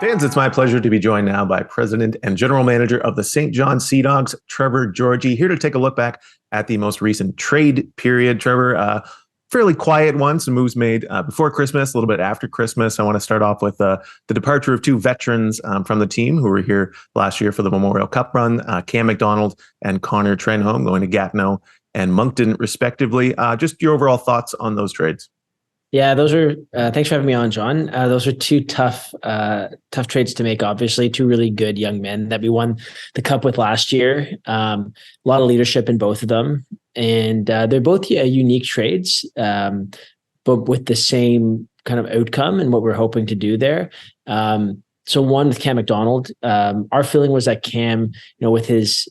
Fans, it's my pleasure to be joined now by President and General Manager of the St. John Sea Dogs, Trevor Georgie, here to take a look back at the most recent trade period. Trevor, fairly quiet one, some moves made before Christmas, a little bit after Christmas. I want to start off with the departure of two veterans from the team who were here last year for the Memorial Cup run, Cam McDonald and Connor Trenholm, going to Gatineau and Moncton, respectively. Just your overall thoughts on those trades. Yeah, those are. Thanks for having me on, John. Those are two tough trades to make. Obviously, two really good young men that we won the cup with last year. A lot of leadership in both of them, and they're both unique trades, but with the same kind of outcome and what we're hoping to do there. So one with Cam McDonald, our feeling was that Cam, with his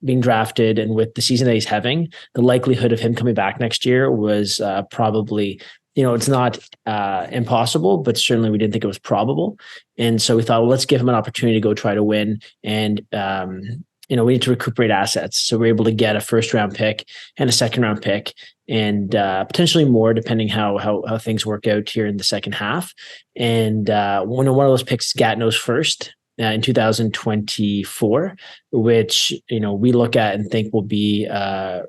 being drafted and with the season that he's having, the likelihood of him coming back next year was probably. It's not impossible, but certainly we didn't think it was probable. And so we thought, well, let's give him an opportunity to go try to win. And, we need to recuperate assets. So we're able to get a first round pick and a second round pick and potentially more depending how things work out here in the second half. And one of those picks is Gatineau's first. In 2024, which we look at and think will be a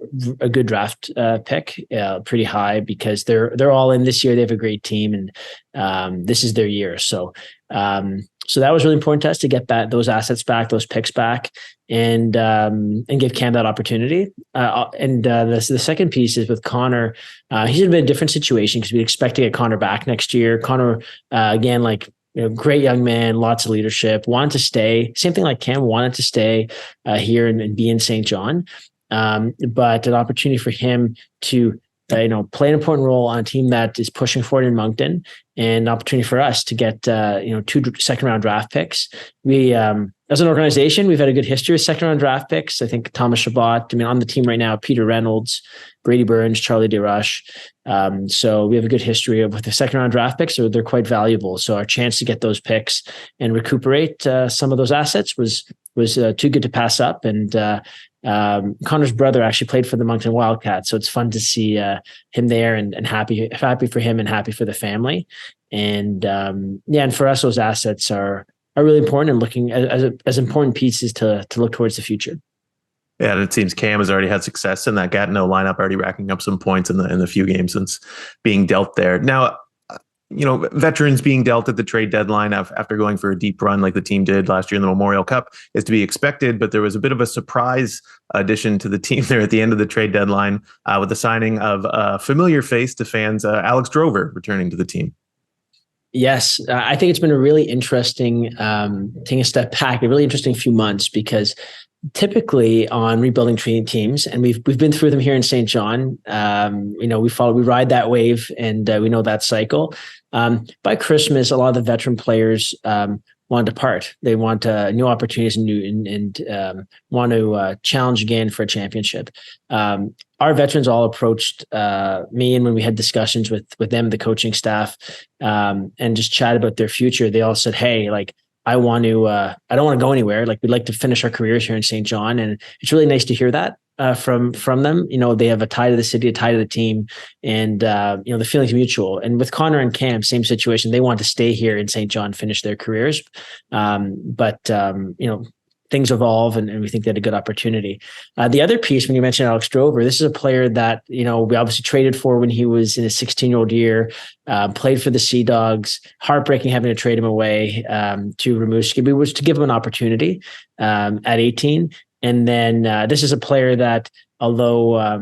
good draft pick, pretty high because they're all in this year. They have a great team, and this is their year. So that was really important to us to get those assets back, those picks back, and give Cam that opportunity. The second piece is with Connor. He's in a bit of a different situation because we expect to get Connor back next year. Connor, again, great young man, lots of leadership, wanted to stay. Same thing like Cam, wanted to stay here and be in St. John. But an opportunity for him to, play an important role on a team that is pushing forward in Moncton, and an opportunity for us to get, two second round draft picks. We, as an organization, we've had a good history of second round draft picks. I think Thomas Chabot, on the team right now, Peter Reynolds, Brady Burns, Charlie DeRush. So we have a good history with the second round draft picks, so they're quite valuable. So our chance to get those picks and recuperate some of those assets was too good to pass up. And Connor's brother actually played for the Moncton Wildcats, so it's fun to see him there and happy for him and happy for the family. And and for us, those assets are really important and looking as important pieces to look towards the future. Yeah, and it seems Cam has already had success in that Gatineau lineup, already racking up some points in the few games since being dealt there. Now, veterans being dealt at the trade deadline after going for a deep run like the team did last year in the Memorial Cup is to be expected, but there was a bit of a surprise addition to the team there at the end of the trade deadline with the signing of a familiar face to fans, Alex Drover, returning to the team. Yes, I think it's been a really interesting, taking a step back, a really interesting few months because typically on rebuilding teams, and we've been through them here in St. John. We ride that wave, and we know that cycle. By Christmas, a lot of the veteran players want to depart. They want new opportunities and want to challenge again for a championship. Our veterans all approached me, and when we had discussions with them, the coaching staff, and just chat about their future, they all said, "Hey, I don't want to go anywhere. We'd like to finish our careers here in St. John." And it's really nice to hear that from them. They have a tie to the city, a tie to the team, and the feeling's mutual. And with Connor and Cam, same situation. They want to stay here in St. John, finish their careers. But things evolve, and we think they had a good opportunity. The other piece, when you mentioned Alex Drover, this is a player that, we obviously traded for when he was in his 16-year-old year, played for the Sea Dogs. Heartbreaking having to trade him away to Rimouski, was to give him an opportunity at 18. And then this is a player that, although,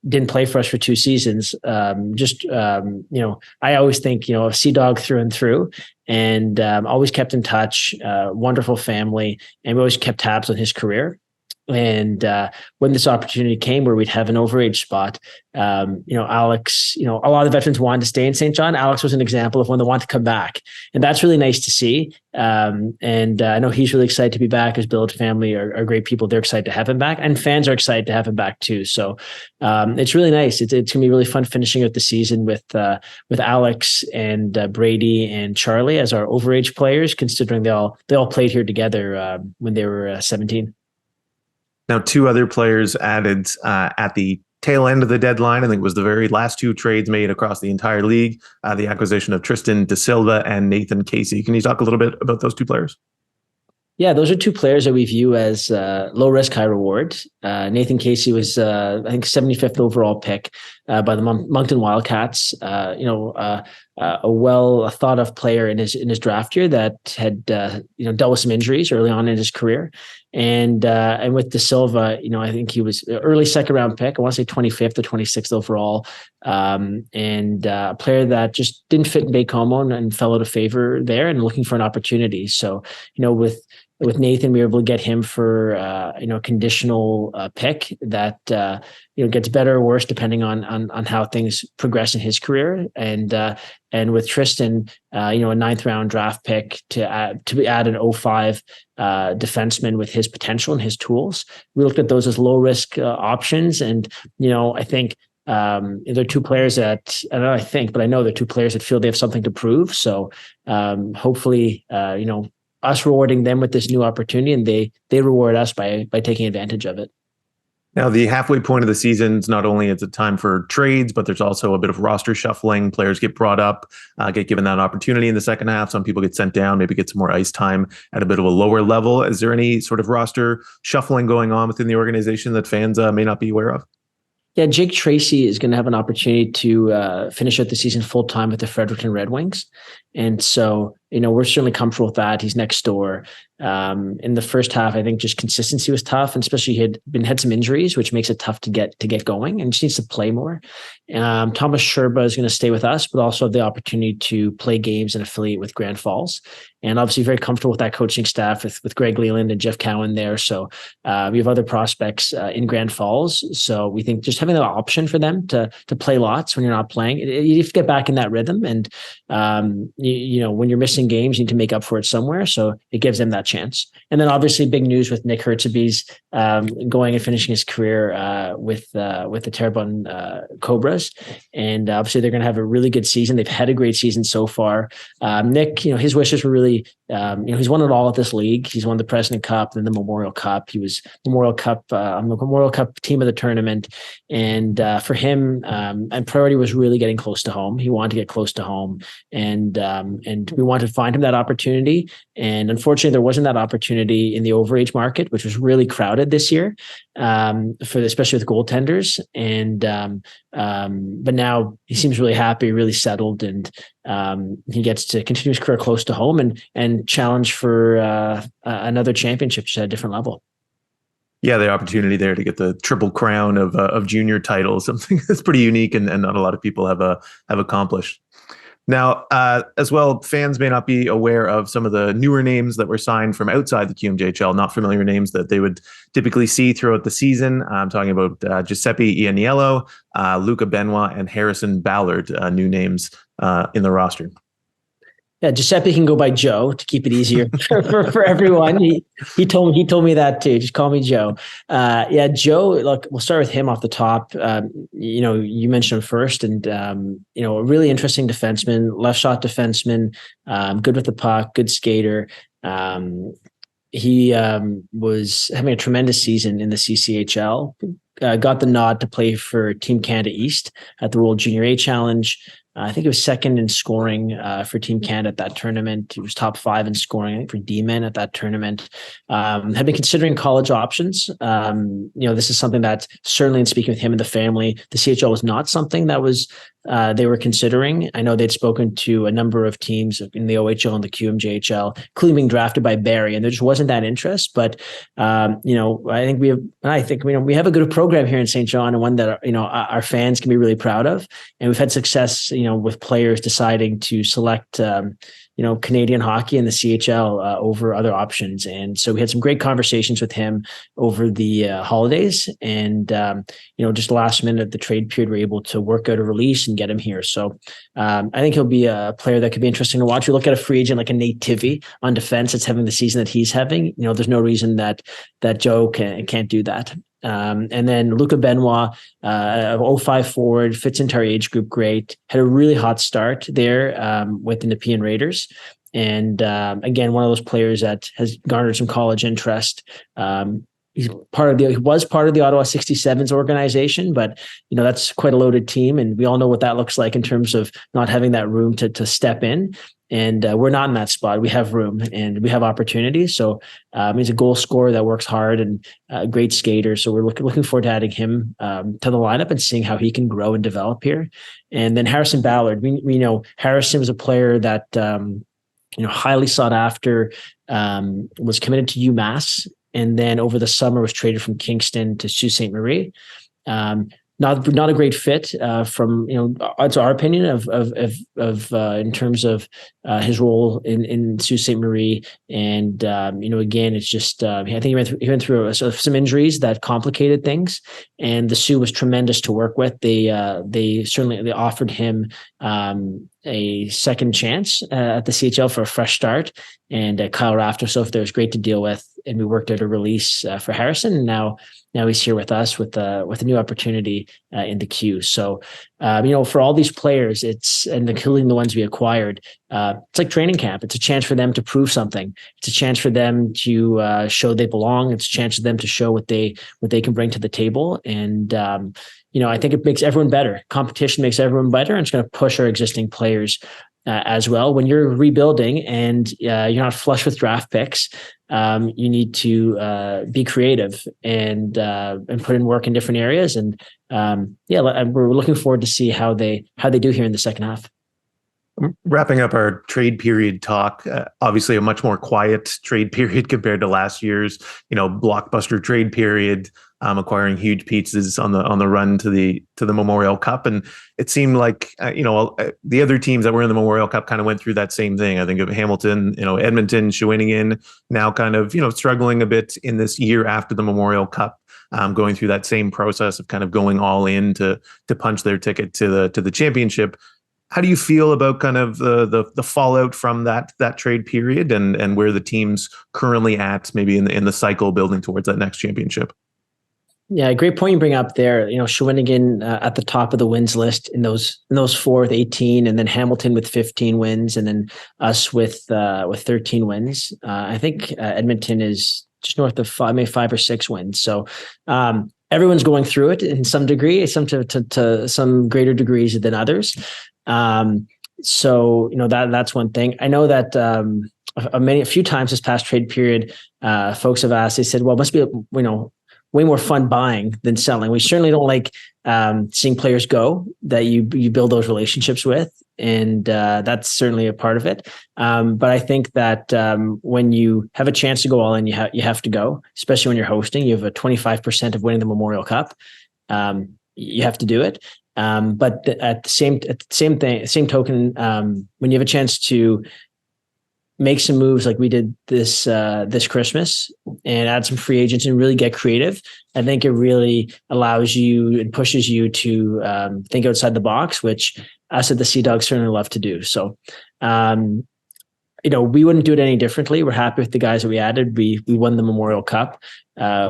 didn't play for us for 2 seasons, I always think, a Sea Dog through and through, and always kept in touch, wonderful family, and we always kept tabs on his career. And when this opportunity came where we'd have an overage spot, Alex, a lot of the veterans wanted to stay in St. John. Alex was an example of one that wanted to come back. And that's really nice to see. And I know he's really excited to be back. His Billet family are great people. They're excited to have him back, and fans are excited to have him back too. So it's really nice. It's going to be really fun finishing out the season with Alex and Brady and Charlie as our overage players, considering they all played here together when they were 17. Now, 2 other players added at the tail end of the deadline. I think it was the very last two trades made across the entire league, the acquisition of Tristan Da Silva and Nathan Casey. Can you talk a little bit about those two players? Yeah, those are two players that we view as low risk, high reward. Nathan Casey was, I think, 75th overall pick by the Moncton Wildcats. A well thought of player in his draft year that had dealt with some injuries early on in his career, and with Da Silva, I think he was early second round pick. I want to say 25th or 26th overall, and a player that just didn't fit in Baie-Comeau and fell out of favor there, and looking for an opportunity. So with Nathan, we were able to get him for a conditional pick that gets better or worse depending on how things progress in his career. And with Tristan, a 9th round draft pick to add an 05 defenseman with his potential and his tools. We looked at those as low risk options, and I think they're two players that I know they're two players that feel they have something to prove. So hopefully, us rewarding them with this new opportunity, and they reward us by taking advantage of it. Now, the halfway point of the season is not only it's a time for trades, but there's also a bit of roster shuffling. Players get brought up, get given that opportunity in the second half. Some people get sent down, maybe get some more ice time at a bit of a lower level. Is there any sort of roster shuffling going on within the organization that fans may not be aware of? Yeah, Jake Tracy is going to have an opportunity to finish out the season full time with the Fredericton Red Wings. And so, we're certainly comfortable with that. He's next door. In the first half, I think just consistency was tough, and especially he had some injuries, which makes it tough to get going, and just needs to play more. Thomas Sherba is going to stay with us, but also have the opportunity to play games and affiliate with Grand Falls. And obviously very comfortable with that coaching staff with Greg Leland and Jeff Cowan there. So we have other prospects in Grand Falls. So we think just having the option for them to play lots when you're not playing, you have to get back in that rhythm. And when you're missing games, you need to make up for it somewhere. So it gives them that chance. And then obviously big news with Nick Herzebees going and finishing his career with the Terrebonne Cobras. And obviously they're going to have a really good season. They've had a great season so far. Nick, his wishes were really, he's won it all at this league. He's won the President Cup, then the Memorial Cup. He was Memorial Cup on the Memorial Cup team of the tournament. And for him, and priority was really getting close to home. He wanted to get close to home, and we wanted to find him that opportunity. And unfortunately, there wasn't that opportunity in the overage market, which was really crowded this year, especially with goaltenders. And but now he seems really happy, really settled, and he gets to continue his career close to home and challenge for another championship just at a different level. Yeah, the opportunity there to get the triple crown of junior titles, something that's pretty unique and not a lot of people have accomplished. Now, as well, fans may not be aware of some of the newer names that were signed from outside the QMJHL, not familiar names that they would typically see throughout the season. I'm talking about Giuseppe Ianiello, Luca Benoit, and Harrison Ballard, new names in the roster. Yeah, Giuseppe can go by Joe to keep it easier for everyone. He told me that too. Just call me Joe. Joe. Look, we'll start with him off the top. You mentioned him first, and a really interesting defenseman, left shot defenseman, good with the puck, good skater. He was having a tremendous season in the CCHL. Got the nod to play for Team Canada East at the World Junior A Challenge. I think he was second in scoring for Team Canada at that tournament. He was top 5 in scoring, I think, for D-men at that tournament. Had been considering college options. This is something that certainly in speaking with him and the family, the CHL was not something that was they were considering. I know they'd spoken to a number of teams in the OHL and the QMJHL, including being drafted by Barrie, and there just wasn't that interest. But I think we have a good program here in St. John, and one that our fans can be really proud of. And we've had success, with players deciding to select Canadian hockey and the CHL over other options. And so we had some great conversations with him over the holidays, and just last minute of the trade period, we're able to work out a release and get him here. So I think he'll be a player that could be interesting to watch. We look at a free agent like a Nate Tivy on defense that's having the season that he's having. There's no reason that Joe can't do that. And then Luca Benoit, 05 forward, fits into our age group great. Had a really hot start there with the Nepean Raiders. And again, one of those players that has garnered some college interest. he was part of the Ottawa 67s organization, but that's quite a loaded team, and we all know what that looks like in terms of not having that room to step in. And we're not in that spot. We have room and we have opportunities. So he's a goal scorer that works hard and a great skater. So we're looking forward to adding him to the lineup and seeing how he can grow and develop here. And then Harrison Ballard, we know Harrison was a player that highly sought after, was committed to UMass, and then over the summer was traded from Kingston to Sault Ste. Marie. Not a great fit from it's our opinion of in terms of his role in Sault Ste. Marie, and again, it's just I think he went through some injuries that complicated things, and the Sioux was tremendous to work with. They offered him a second chance at the CHL for a fresh start, and Kyle Rafter, so if there was great to deal with, and we worked out a release for Harrison, and now he's here with us with a new opportunity in the queue. So, for all these players, and including the ones we acquired, it's like training camp. It's a chance for them to prove something. It's a chance for them to show they belong. It's a chance for them to show what they can bring to the table. And, I think it makes everyone better. Competition makes everyone better, and it's going to push our existing players as well. When you're rebuilding and you're not flush with draft picks, you need to be creative and put in work in different areas. And we're looking forward to see how they do here in the second half. Wrapping up our trade period talk, obviously a much more quiet trade period compared to last year's, blockbuster trade period, acquiring huge pizzas on the run to the Memorial Cup. And it seemed like, the other teams that were in the Memorial Cup kind of went through that same thing. I think of Hamilton, Edmonton, Shawinigan, now kind of, struggling a bit in this year after the Memorial Cup. Going through that same process of kind of going all in to punch their ticket to the championship. How do you feel about kind of the fallout from that trade period and where the team's currently at, maybe in the cycle building towards that next championship? Yeah, great point you bring up there. Shawinigan at the top of the wins list in those four with 18, and then Hamilton with 15 wins, and then us with 13 wins. I think Edmonton is just north of maybe 5 or 6 wins. So everyone's going through it in some degree, some to some greater degrees than others. So that's one thing. I know that a few times this past trade period, folks have asked. They said, "Well, it must be way more fun buying than selling." We certainly don't like seeing players go that you build those relationships with, and that's certainly a part of it. But I think that when you have a chance to go all in, you have to go, especially when you're hosting. You have a 25% of winning the Memorial Cup. You have to do it. But at the same token, when you have a chance to make some moves like we did this Christmas and add some free agents and really get creative, I think it really allows you and pushes you to think outside the box, which us at the Sea Dogs certainly love to do. So, we wouldn't do it any differently. We're happy with the guys that we added. We won the Memorial Cup,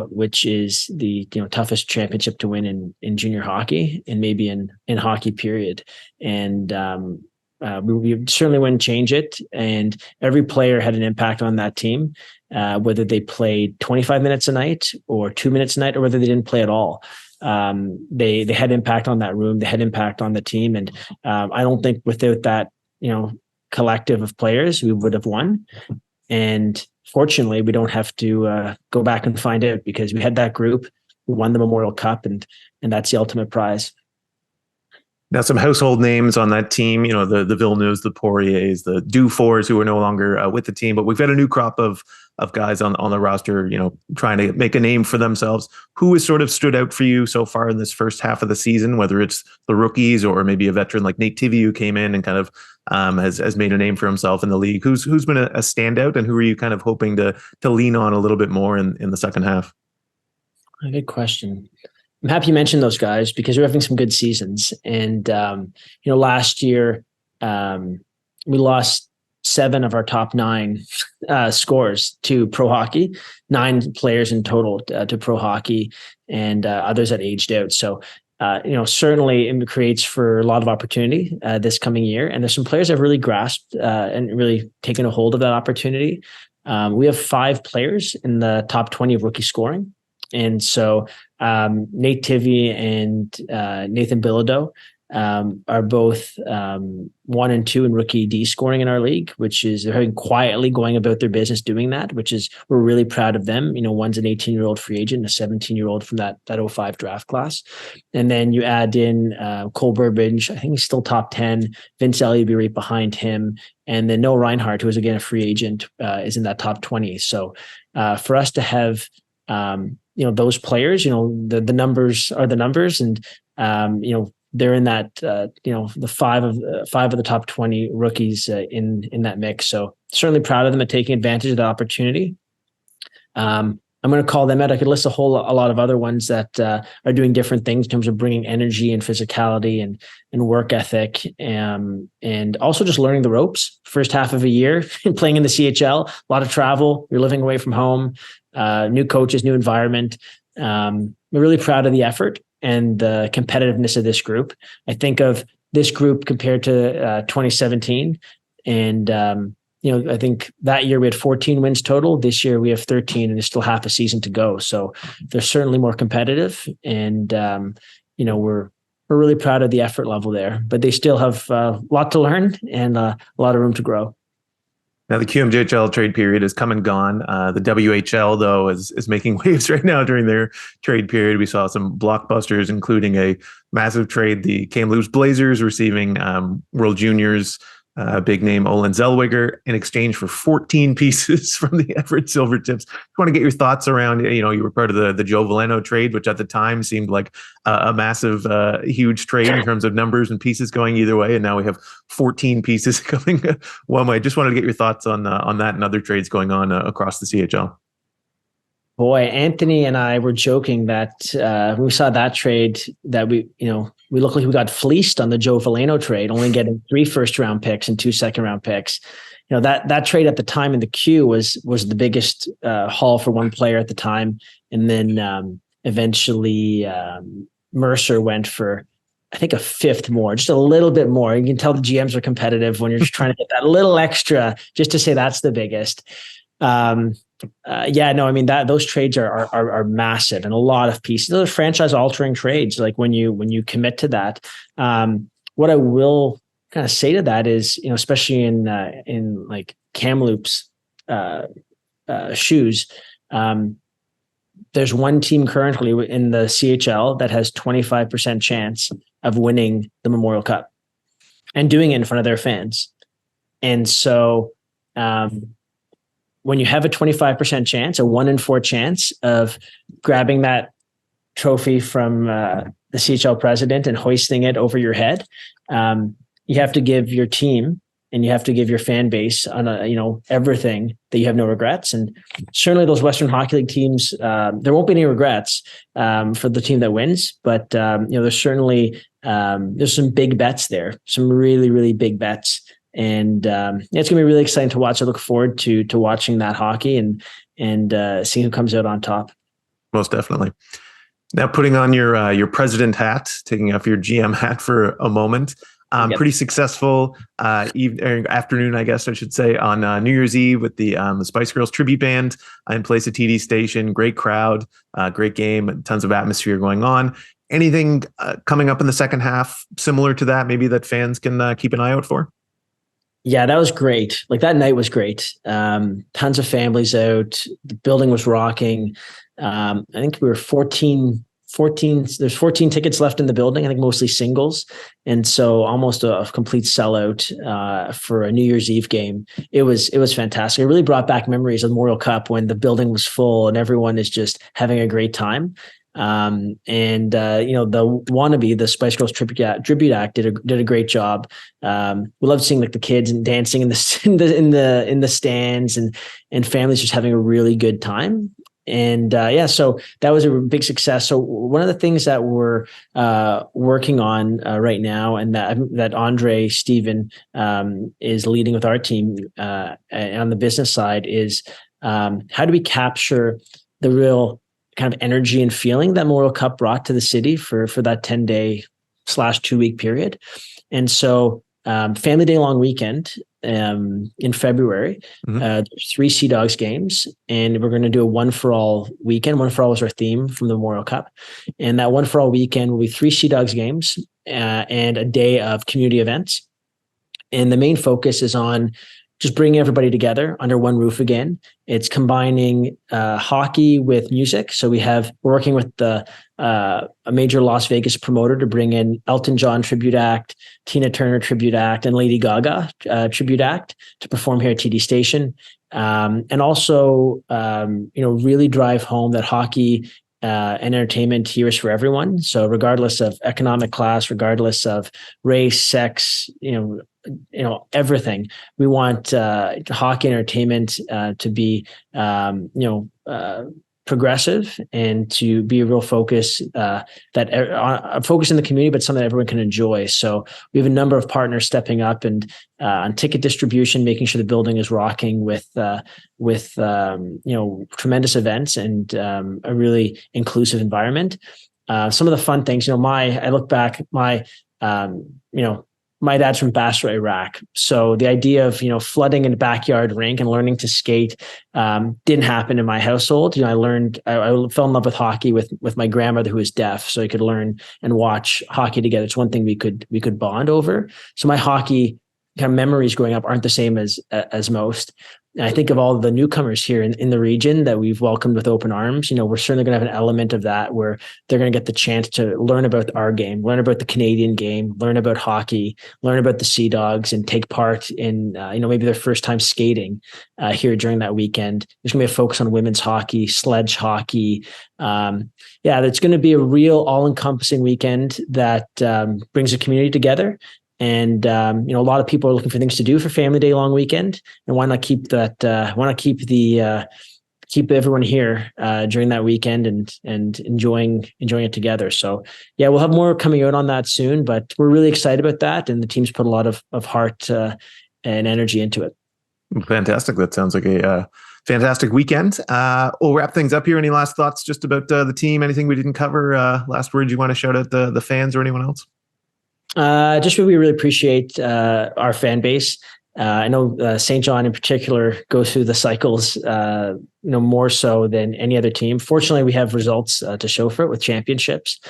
which is the toughest championship to win in junior hockey and maybe in hockey period. And we certainly wouldn't change it. And every player had an impact on that team, whether they played 25 minutes a night or 2 minutes a night, or whether they didn't play at all. They had impact on that room. They had impact on the team. And I don't think without that, collective of players, we would have won. And fortunately, we don't have to go back and find out, because we had that group. We won the Memorial Cup, and that's the ultimate prize. Now, some household names on that team, the Villeneuves, the Poiriers, the Dufours, who are no longer with the team, but we've got a new crop of guys on the roster, trying to make a name for themselves. Who has sort of stood out for you so far in this first half of the season, whether it's the rookies or maybe a veteran like Nate Tivy, who came in and kind of has made a name for himself in the league? Who's been a standout, and who are you kind of hoping to lean on a little bit more in the second half? Good question. I'm happy you mentioned those guys, because we're having some good seasons. And, last year we lost 7 of our top 9 scores to pro hockey, 9 players in total to pro hockey, and others that aged out. So, certainly it creates for a lot of opportunity this coming year. And there's some players that have really grasped and really taken a hold of that opportunity. We have 5 players in the top 20 of rookie scoring. And so Nate Tivy and Nathan Bilodeau are both 1 and 2 in rookie D scoring in our league, which is they're quietly going about their business doing that, which is we're really proud of them. One's an 18-year-old free agent, a 17-year-old from that 05 draft class. And then you add in Cole Burbage, I think he's still top 10, Vince Elliott be right behind him. And then Noah Reinhardt, who is again a free agent, is in that top 20. So for us to have those players, the numbers are the numbers, and they're in that the five of the top 20 rookies in that mix. So certainly proud of them at taking advantage of the opportunity. I'm going to call them out. I could list a lot of other ones that are doing different things in terms of bringing energy and physicality and work ethic, and also just learning the ropes. First half of a year playing in the CHL, a lot of travel. You're living away from home, new coaches, new environment. We're really proud of the effort and the competitiveness of this group. I think of this group compared to 2017, and I think that year we had 14 wins total. This year we have 13, and there's still half a season to go. So they're certainly more competitive, and we're really proud of the effort level there. But they still have a lot to learn and a lot of room to grow. Now the QMJHL trade period is come and gone. The WHL though is making waves right now during their trade period. We saw some blockbusters, including a massive trade: the Kamloops Blazers receiving World Juniors big name Olin Zellweger in exchange for 14 pieces from the Everett Silvertips. I want to get your thoughts around, you were part of the Joe Veleno trade, which at the time seemed like a massive, huge trade in terms of numbers and pieces going either way. And now we have 14 pieces coming one way. Just wanted to get your thoughts on that and other trades going on across the CHL. Boy, Anthony and I were joking that when we saw that trade that we looked like we got fleeced on the Joe Veleno trade, only getting 3 first-round picks and 2 second-round picks. That trade at the time in the Q was the biggest haul for one player at the time, and then eventually Mercer went for, I think, a 5th more, just a little bit more. You can tell the GMs are competitive when you're just trying to get that little extra, just to say that's the biggest. Those trades are massive and a lot of pieces. Those are franchise altering trades. Like when you commit to that, what I will kind of say to that is, especially in like Kamloops shoes, there's one team currently in the CHL that has 25% chance of winning the Memorial Cup and doing it in front of their fans. And so, when you have a 25% chance, a 1 in 4 chance of grabbing that trophy from the CHL president and hoisting it over your head, you have to give your team and you have to give your fan base on everything that you have no regrets. And certainly those Western Hockey League teams, there won't be any regrets for the team that wins, but there's certainly there's some big bets there, some really, really big bets. And it's going to be really exciting to watch. I look forward to watching that hockey and seeing who comes out on top. Most definitely. Now, putting on your president hat, taking off your GM hat for a moment. Yep. Pretty successful afternoon, I guess I should say, on New Year's Eve with the Spice Girls tribute band in place at TD Station. Great crowd, great game, tons of atmosphere going on. Anything coming up in the second half similar to that, maybe that fans can keep an eye out for? Yeah, that was great. Like that night was great. Tons of families out. The building was rocking. I think we were 14. There's 14 tickets left in the building. I think mostly singles. And so almost a complete sellout for a New Year's Eve game. It was fantastic. It really brought back memories of the Memorial Cup when the building was full and everyone is just having a great time. The wannabe, the Spice Girls tribute act did a great job. We loved seeing like the kids and dancing in the stands and families just having a really good time. And so that was a big success. So one of the things that we're working on right now, and that Andre Steven is leading with our team on the business side, is how do we capture the real kind of energy and feeling that Memorial Cup brought to the city for that 10-day/2-week period. And so Family Day long weekend in February. There's 3 Sea Dogs games, and we're going to do a one for all weekend. One for all was our theme from the Memorial Cup, and that one for all weekend will be 3 Sea Dogs games and a day of community events. And the main focus is on just bringing everybody together under one roof again. It's combining hockey with music. So we're working with a major Las Vegas promoter to bring in Elton John tribute act, Tina Turner tribute act, and Lady Gaga tribute act to perform here at TD Station. And also, really drive home that hockey and entertainment here is for everyone. So regardless of economic class, regardless of race, sex, everything, we want hockey entertainment to be, progressive and to be a real focus focus in the community, but something that everyone can enjoy. So we have a number of partners stepping up and on ticket distribution, making sure the building is rocking with tremendous events and a really inclusive environment. Some of the fun things, I look back, my dad's from Basra, Iraq. So the idea of, flooding in a backyard rink and learning to skate didn't happen in my household. I fell in love with hockey with my grandmother, who was deaf, so I could learn and watch hockey together. It's one thing we could bond over. So my hockey kind of memories growing up aren't the same as most. And I think of all the newcomers here in the region that we've welcomed with open arms. We're certainly going to have an element of that where they're going to get the chance to learn about our game, learn about the Canadian game, learn about hockey, learn about the Sea Dogs, and take part in, maybe their first time skating here during that weekend. There's going to be a focus on women's hockey, sledge hockey. It's going to be a real all-encompassing weekend that brings the community together. And a lot of people are looking for things to do for Family Day long weekend, and why not keep that? Why not keep everyone here during that weekend and enjoying it together? So we'll have more coming out on that soon, but we're really excited about that, and the team's put a lot of heart and energy into it. Fantastic! That sounds like a fantastic weekend. We'll wrap things up here. Any last thoughts just about the team? Anything we didn't cover? Last words you want to shout out the fans or anyone else? Just we really appreciate our fan base. I know St. John in particular goes through the cycles, more so than any other team. Fortunately, we have results to show for it with championships.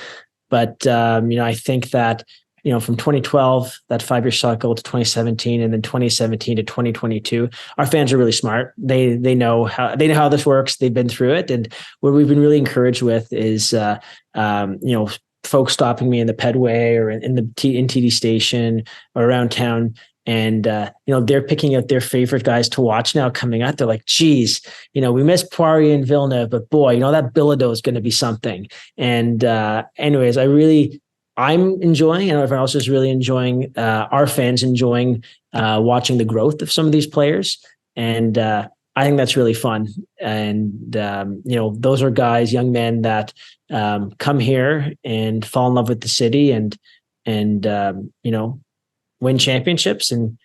But I think that from 2012, that 5-year cycle, to 2017, and then 2017 to 2022, our fans are really smart. They know how this works. They've been through it, and what we've been really encouraged with is folks stopping me in the Pedway or in TD Station or around town. And, they're picking out their favorite guys to watch now coming out. They're like, geez, we missed Poirier and Villeneuve, but boy, that Bilodeau is going to be something. And anyways, I'm enjoying, and everyone else is really enjoying, our fans enjoying watching the growth of some of these players. And I think that's really fun. And, those are guys, young men that come here and fall in love with the city and win championships and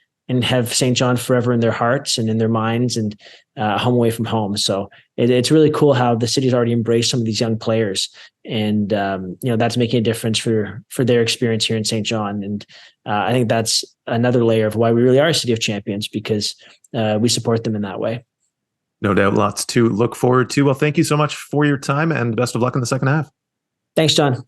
have St. John forever in their hearts and in their minds and home away from home. So it's really cool how the city's already embraced some of these young players, and that's making a difference for their experience here in St. John. And I think that's another layer of why we really are a city of champions, because we support them in that way. No doubt, lots to look forward to. Well, thank you so much for your time, and best of luck in the second half. Thanks, John.